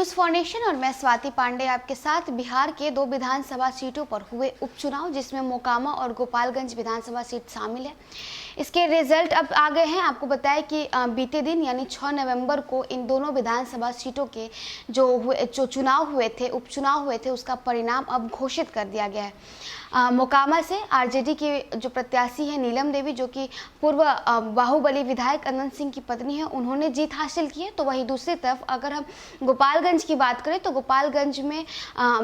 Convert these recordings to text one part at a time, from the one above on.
News for nation और मैं स्वाति पांडे आपके साथ। बिहार के 2 विधानसभा सीटों पर हुए उपचुनाव जिसमें मोकामा और गोपालगंज विधानसभा सीट शामिल है। इसके रिजल्ट अब आ गए हैं। आपको बताएं कि बीते दिन यानी 6 नवंबर को इन दोनों विधानसभा सीटों के जो चुनाव हुए थे, उपचुनाव हुए थे, उसका परिणाम अब घोषित कर दिया गया है। मोकामा से आरजेडी की जो प्रत्याशी है नीलम देवी, जो कि पूर्व बाहुबली विधायक अनंत सिंह की पत्नी है, उन्होंने जीत हासिल की है। तो वहीं दूसरी तरफ अगर हम गोपालगंज की बात करें तो गोपालगंज में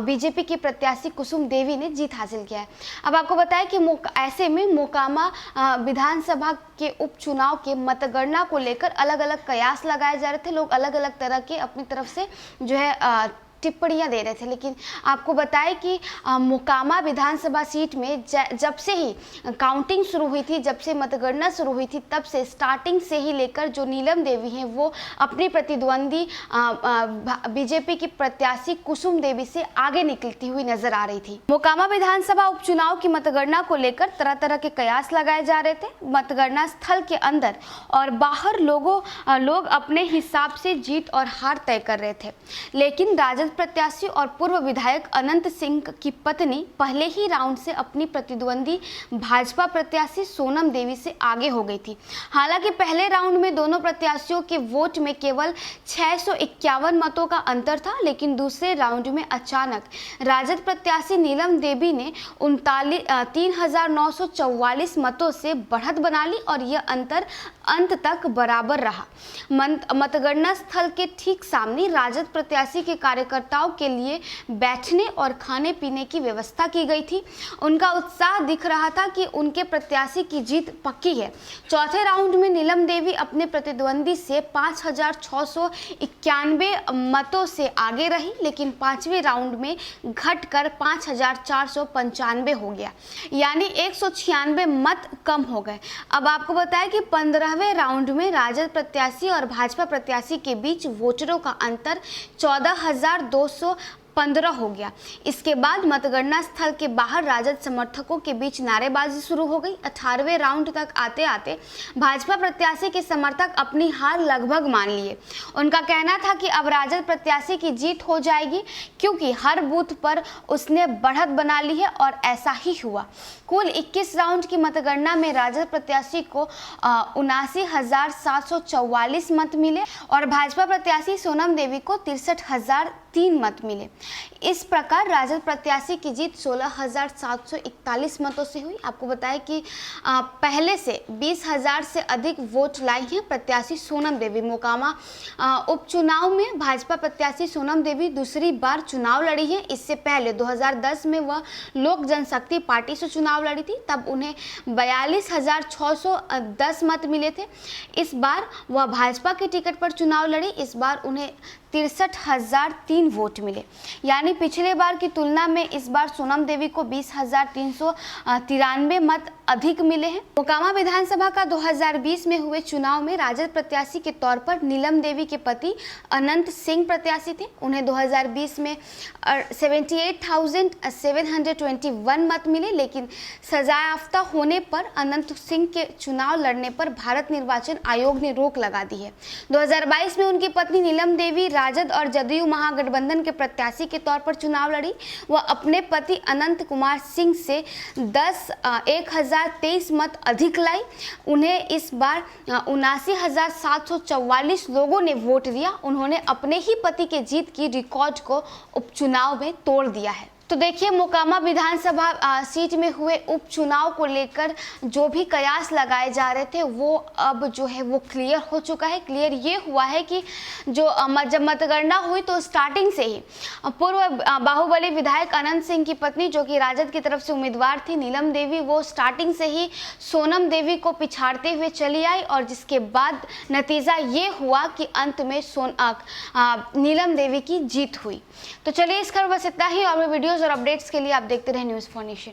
बीजेपी की प्रत्याशी कुसुम देवी ने जीत हासिल किया है। अब आपको बताएं कि ऐसे में मोकामा विधानसभा के उपचुनाव के मतगणना को लेकर अलग अलग कयास लगाए जा रहे थे। लोग अलग अलग तरह के अपनी तरफ से जो है टिप्पणियां दे रहे थे। लेकिन आपको बताएं कि मोकामा विधानसभा सीट में जब से ही काउंटिंग शुरू हुई थी, जब से मतगणना शुरू हुई थी, तब से स्टार्टिंग से ही लेकर जो नीलम देवी हैं वो अपनी प्रतिद्वंदी बीजेपी की प्रत्याशी कुसुम देवी से आगे निकलती हुई नजर आ रही थी। मोकामा विधानसभा उपचुनाव की मतगणना को लेकर तरह तरह के कयास लगाए जा रहे थे। मतगणना स्थल के अंदर और बाहर लोग अपने हिसाब से जीत और हार तय कर रहे थे। लेकिन राजद प्रत्याशी और पूर्व विधायक अनंत सिंह की पत्नी पहले ही राउंड से अपनी प्रतिद्वंदी भाजपा प्रत्याशी सोनम देवी से आगे हो गई थी। हालांकि पहले राउंड में दोनों प्रत्याशियों के वोट में केवल 651 मतों का अंतर था, लेकिन दूसरे राउंड में अचानक राजद प्रत्याशी नीलम देवी ने 3944 मतों से बढ़त बना ली और यह अंतर अंत तक बराबर रहा। मतगणना स्थल के ठीक सामने राजद प्रत्याशी के कार्यकर्ताओं के लिए बैठने और खाने पीने की व्यवस्था की गई थी। उनका उत्साह दिख रहा था कि उनके प्रत्याशी की जीत पक्की है। चौथे राउंड में नीलम देवी अपने प्रतिद्वंदी से 5691 मतों से आगे रही, लेकिन 5वें राउंड में घटकर 5495 हो गया, यानी 196 मत कम हो गए। अब आपको बताएं कि 15वें राउंड में राजद प्रत्याशी और भाजपा प्रत्याशी के बीच वोटरों का अंतर 14,215 हो गया। इसके बाद मतगणना स्थल के बाहर राजद समर्थकों के बीच नारेबाजी शुरू हो गई। 18वें राउंड तक आते आते भाजपा प्रत्याशी के समर्थक अपनी हार लगभग मान लिए। उनका कहना था कि अब राजद प्रत्याशी की जीत हो जाएगी, क्योंकि हर बूथ पर उसने बढ़त बना ली है, और ऐसा ही हुआ। कुल 21 राउंड की मतगणना में राजद प्रत्याशी को 79,744 मत मिले और भाजपा प्रत्याशी सोनम देवी को 63,003 मत मिले। इस प्रकार राजद प्रत्याशी की जीत 16,741 मतों से हुई। आपको बताएं कि पहले से 20,000 से अधिक वोट लाई हैं प्रत्याशी सोनम देवी। मोकामा उपचुनाव में भाजपा प्रत्याशी सोनम देवी दूसरी बार चुनाव लड़ी है। इससे पहले 2010 में वह लोक जनशक्ति पार्टी से चुनाव लड़ी थी, तब उन्हें 42,610 मत मिले थे। इस बार वह भाजपा के टिकट पर चुनाव लड़ी। इस बार उन्हें 63,003 वोट मिले, यानी पिछले बार की तुलना में इस बार सोनम देवी को 20,393 मत अधिक मिले हैं। मोकामा विधानसभा का 2020 में हुए चुनाव में राजद प्रत्याशी के तौर पर नीलम देवी के पति अनंत सिंह प्रत्याशी थे। उन्हें 2020 में 78,721 मत मिले, लेकिन सजायाफ्ता होने पर अनंत सिंह के चुनाव लड़ने पर भारत निर्वाचन आयोग ने रोक लगा दी है। 2022 में उनकी पत्नी नीलम देवी राजद और जदयू महागठबंधन के प्रत्याशी के तौर पर चुनाव लड़ी। वह अपने पति अनंत कुमार सिंह से 1,023 मत अधिक लाई। उन्हें इस बार 79,744 लोगों ने वोट दिया। उन्होंने अपने ही पति के जीत की रिकॉर्ड को उपचुनाव में तोड़ दिया है। तो देखिए, मोकामा विधानसभा सीट में हुए उपचुनाव को लेकर जो भी कयास लगाए जा रहे थे वो अब जो है वो क्लियर हो चुका है। क्लियर ये हुआ है कि जब मतगणना हुई तो स्टार्टिंग से ही पूर्व बाहुबली विधायक अनंत सिंह की पत्नी, जो कि राजद की तरफ से उम्मीदवार थी, नीलम देवी, वो स्टार्टिंग से ही सोनम देवी को पिछाड़ते हुए चली आई, और जिसके बाद नतीजा ये हुआ कि अंत में नीलम देवी की जीत हुई। तो चलिए, इस खबर बस इतना ही, और वीडियोस और अपडेट्स के लिए आप देखते रहे न्यूज़ फॉर नेशन।